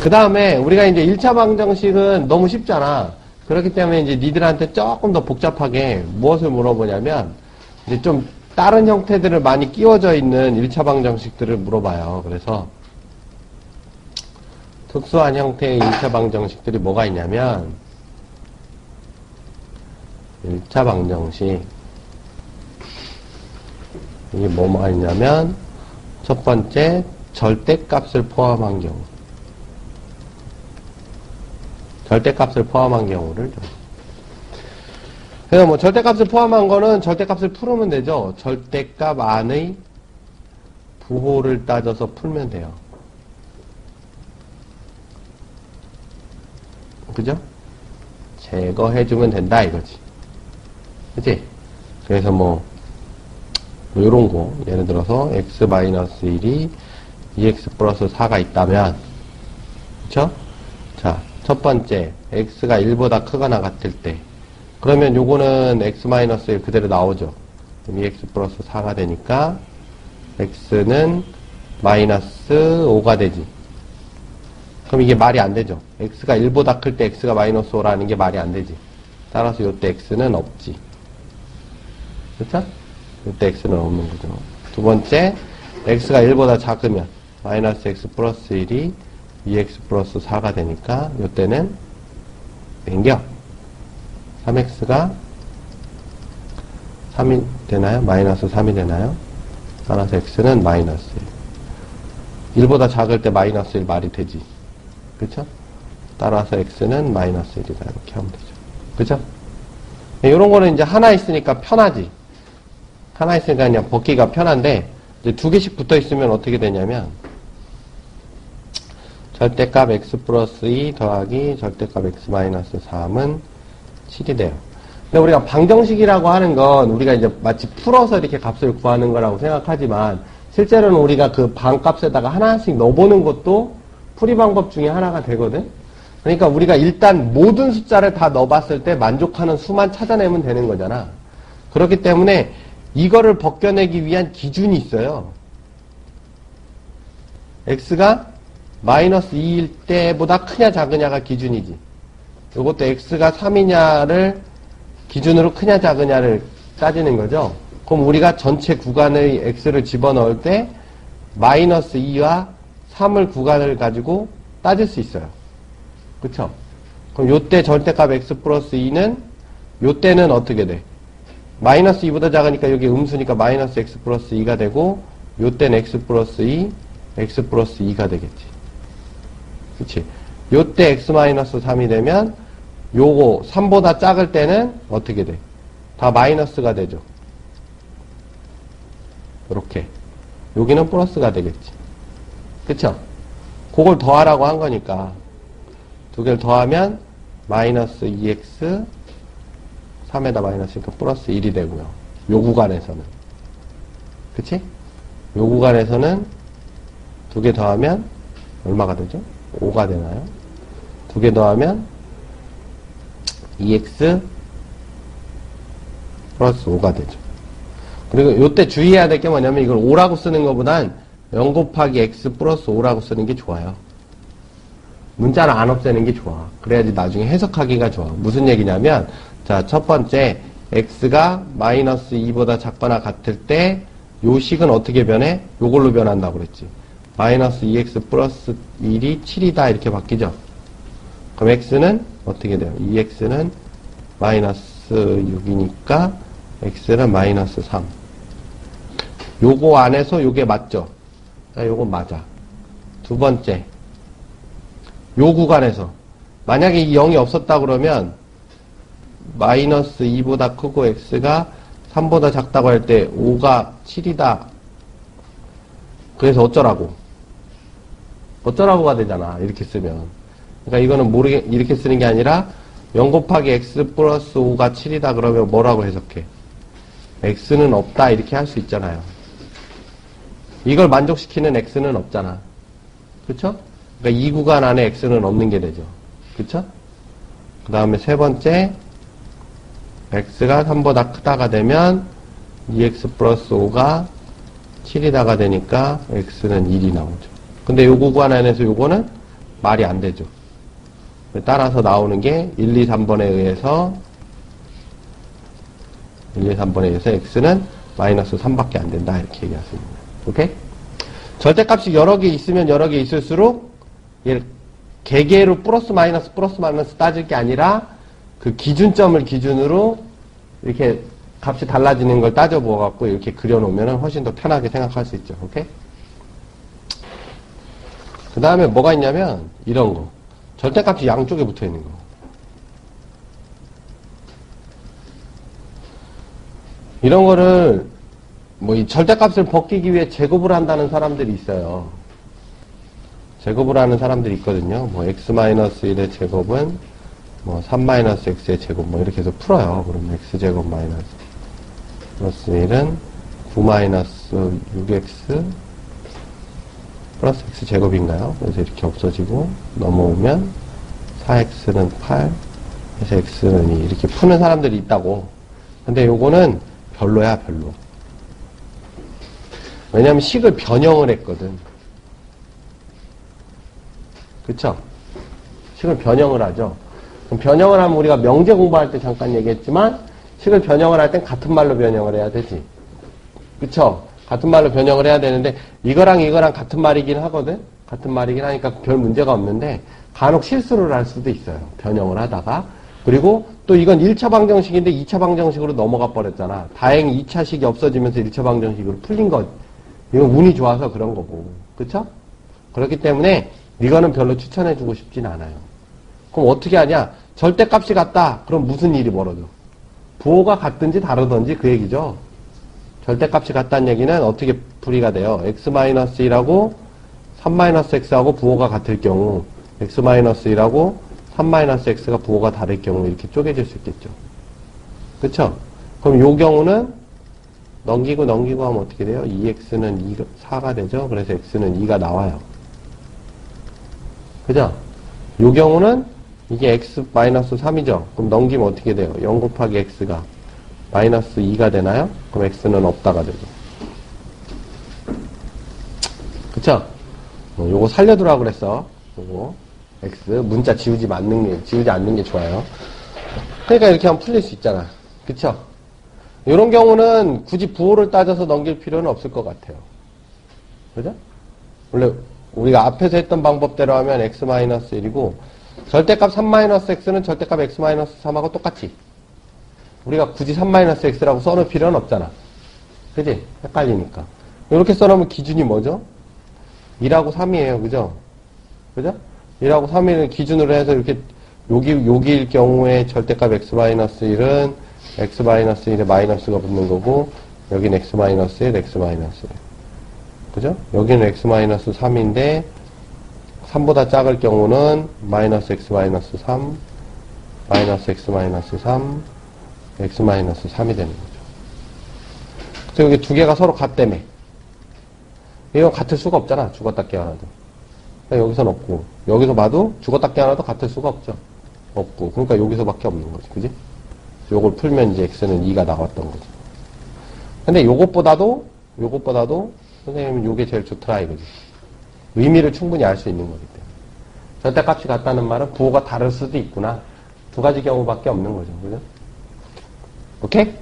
그 다음에 우리가 이제 1차 방정식은 너무 쉽잖아. 그렇기 때문에 이제 니들한테 조금 더 복잡하게 무엇을 물어보냐면, 이제 좀 다른 형태들을 많이 끼워져 있는 1차 방정식들을 물어봐요. 그래서 특수한 형태의 1차 방정식들이 뭐가 있냐면, 1차 방정식 이게 뭐가 있냐면, 첫 번째 절대값을 포함한 경우, 절대값을 포함한 경우를 좀. 그래서 뭐 절대값을 포함한 거는 절대값을 풀으면 되죠. 절대값 안의 부호를 따져서 풀면 돼요. 그죠? 제거해주면 된다 이거지. 그치? 그래서 뭐 요런 거 예를 들어서 x-1이 2x 플러스 4가 있다면, 그쵸? 자, 첫 번째 x가 1보다 크거나 같을 때, 그러면 요거는 x-1 그대로 나오죠. 그럼 2x 플러스 4가 되니까 x는 마이너스 5가 되지. 그럼 이게 말이 안 되죠. x가 1보다 클 때 x가 마이너스 5라는 게 말이 안 되지. 따라서 요때 x는 없지. 그렇죠? 요때 x는 없는 거죠. 두 번째, x가 1보다 작으면 마이너스 x 플러스 1이 2x 플러스 4가 되니까 요때는 땡겨. 3x가 3이 되나요? 마이너스 3이 되나요? 따라서 x는 마이너스 1. 1보다 작을 때 마이너스 1 말이 되지. 그쵸? 따라서 x는 마이너스 1이다. 이렇게 하면 되죠. 그쵸? 이런 거는 이제 하나 있으니까 편하지. 하나 있으니까 그냥 벗기가 편한데, 이제 두 개씩 붙어 있으면 어떻게 되냐면, 절대값 x 플러스 2 더하기 절대값 x 마이너스 3은 7이 돼요. 근데 우리가 방정식이라고 하는 건 우리가 이제 마치 풀어서 이렇게 값을 구하는 거라고 생각하지만, 실제로는 우리가 그 반값에다가 하나씩 넣어보는 것도 풀이 방법 중에 하나가 되거든? 그러니까 우리가 일단 모든 숫자를 다 넣어봤을 때 만족하는 수만 찾아내면 되는 거잖아. 그렇기 때문에 이거를 벗겨내기 위한 기준이 있어요. x가 마이너스 2일 때보다 크냐 작으냐가 기준이지. 이것도 x가 3이냐를 기준으로 크냐 작으냐를 따지는 거죠. 그럼 우리가 전체 구간의 x를 집어넣을 때 마이너스 2와 3을 구간을 가지고 따질 수 있어요. 그쵸? 그럼 요때 절대값 x 플러스 2는 요때는 어떻게 돼? 마이너스 2보다 작으니까 여기 음수니까 마이너스 x 플러스 2가 되고, 요때는 x 플러스 2, x 플러스 2가 되겠지. 그치? 요때 x 마이너스 3이 되면 요거 3보다 작을 때는 어떻게 돼? 다 마이너스가 되죠. 이렇게. 여기는 플러스가 되겠지. 그쵸? 그걸 더하라고 한 거니까 두 개를 더하면 마이너스 2x 3에다 마이너스니까 플러스 1이 되고요. 요 구간에서는. 그치? 요 구간에서는 두 개 더하면 얼마가 되죠? 5가 되나요? 두 개 더하면 2x 플러스 5가 되죠. 그리고 요때 주의해야 될 게 뭐냐면 이걸 5라고 쓰는 것보단 0 곱하기 x 플러스 5라고 쓰는 게 좋아요. 문자를 안 없애는 게 좋아. 그래야지 나중에 해석하기가 좋아. 무슨 얘기냐면, 자, 첫 번째, x가 마이너스 2보다 작거나 같을 때, 요 식은 어떻게 변해? 요걸로 변한다고 그랬지. 마이너스 2x 플러스 1이 7이다. 이렇게 바뀌죠. 그럼 x는 어떻게 돼요? 2x는 마이너스 6이니까, x는 마이너스 3. 요거 안에서 요게 맞죠? 자, 요거 맞아. 두 번째. 요 구간에서 만약에 이 0이 없었다 그러면 마이너스 2보다 크고 x가 3보다 작다고 할 때 5가 7이다. 그래서 어쩌라고가 되잖아. 이렇게 쓰면. 그러니까 이거는 이렇게 쓰는 게 아니라 0 곱하기 x 플러스 5가 7이다 그러면 뭐라고 해석해? x는 없다. 이렇게 할 수 있잖아요. 이걸 만족시키는 x는 없잖아. 그쵸? 그러니까 이 구간 안에 x는 없는 게 되죠. 그쵸? 그 다음에 세 번째, x가 3보다 크다가 되면 2x 플러스 5가 7이다가 되니까 x는 1이 나오죠. 근데 요 구간 안에서 요거는 말이 안 되죠. 따라서 나오는 게 1, 2, 3번에 의해서 x는 마이너스 3밖에 안 된다. 이렇게 얘기할 수 있습니다. 오케이? 절대값이 여러 개 있으면 여러 개 있을수록 얘를 개개로 플러스 마이너스 따질 게 아니라 그 기준점을 기준으로 이렇게 값이 달라지는 걸 따져보아갖고 이렇게 그려놓으면 훨씬 더 편하게 생각할 수 있죠. 오케이? 그 다음에 뭐가 있냐면 이런 거. 절대값이 양쪽에 붙어 있는 거. 이런 거를 뭐 이 절대값을 벗기기 위해 제곱을 한다는 사람들이 있어요. 제곱을 하는 사람들이 있거든요. 뭐 x-1의 제곱은 뭐 3-x의 제곱 뭐 이렇게 해서 풀어요. 그러면 x제곱 마이너스 플러스 1은 9-6x 플러스 x제곱인가요? 그래서 이렇게 없어지고 넘어오면 4x는 8 해서 x는 2 이렇게 푸는 사람들이 있다고. 근데 요거는 별로야 별로. 왜냐면 식을 변형을 했거든. 그쵸? 식을 변형을 하죠. 그럼 변형을 하면 우리가 명제 공부할 때 잠깐 얘기했지만 식을 변형을 할 땐 같은 말로 변형을 해야 되지. 그쵸? 같은 말로 변형을 해야 되는데 이거랑 이거랑 같은 말이긴 하거든. 같은 말이긴 하니까 별 문제가 없는데 간혹 실수를 할 수도 있어요. 변형을 하다가. 그리고 또 이건 1차 방정식인데 2차 방정식으로 넘어가 버렸잖아. 다행히 2차식이 없어지면서 1차 방정식으로 풀린 거. 이건 운이 좋아서 그런 거고. 그쵸? 그렇기 때문에 이거는 별로 추천해주고 싶진 않아요. 그럼 어떻게 하냐? 절대값이 같다. 그럼 무슨 일이 벌어져? 부호가 같든지 다르든지 그 얘기죠. 절대값이 같다는 얘기는 어떻게 풀이가 돼요? x-1하고 3-x하고 부호가 같을 경우 x-1하고 3-x가 부호가 다를 경우 이렇게 쪼개질 수 있겠죠. 그쵸? 그럼 요 경우는 넘기고 하면 어떻게 돼요? 2x는 4가 되죠. 그래서 x는 2가 나와요. 그죠? 요 경우는 이게 x-3이죠. 그럼 넘기면 어떻게 돼요? 0 곱하기 x가 마이너스 2가 되나요? 그럼 x는 없다가 되죠. 그쵸? 요거 살려두라 그랬어. 요거 x 문자 지우지 않는 게 좋아요. 그러니까 이렇게 하면 풀릴 수 있잖아. 그쵸? 이런 경우는 굳이 부호를 따져서 넘길 필요는 없을 것 같아요. 그죠? 원래 우리가 앞에서 했던 방법대로 하면 x-1이고 절대값 3-x는 절대값 x-3하고 똑같이 우리가 굳이 3-x라고 써놓을 필요는 없잖아. 그지? 헷갈리니까. 이렇게 써놓으면 기준이 뭐죠? 1하고 3이에요. 그죠? 그죠? 1하고 3을 기준으로 해서 이렇게 여기일 경우에 절대값 x-1은 x-1에 마이너스가 붙는 거고 여기는 x-1, x-1. 그죠? 여기는 x-3인데 3보다 작을 경우는 마이너스 x-3, 마이너스 x-3, x-3이 되는 거죠. 그래서 여기 두 개가 서로 같다며. 이건 같을 수가 없잖아. 죽었다 깨어나도. 그러니까 여기선 없고 여기서 봐도 죽었다 깨어나도 같을 수가 없죠. 없고 그러니까 여기서밖에 없는 거지. 그지? 요걸 풀면 이제 x는 2가 나왔던 거죠. 근데 요것보다도 선생님은 요게 제일 좋더라 이거지. 의미를 충분히 알 수 있는 거기 때문에. 절대값이 같다는 말은 부호가 다를 수도 있구나. 두 가지 경우밖에 없는 거죠. 그죠? 오케이?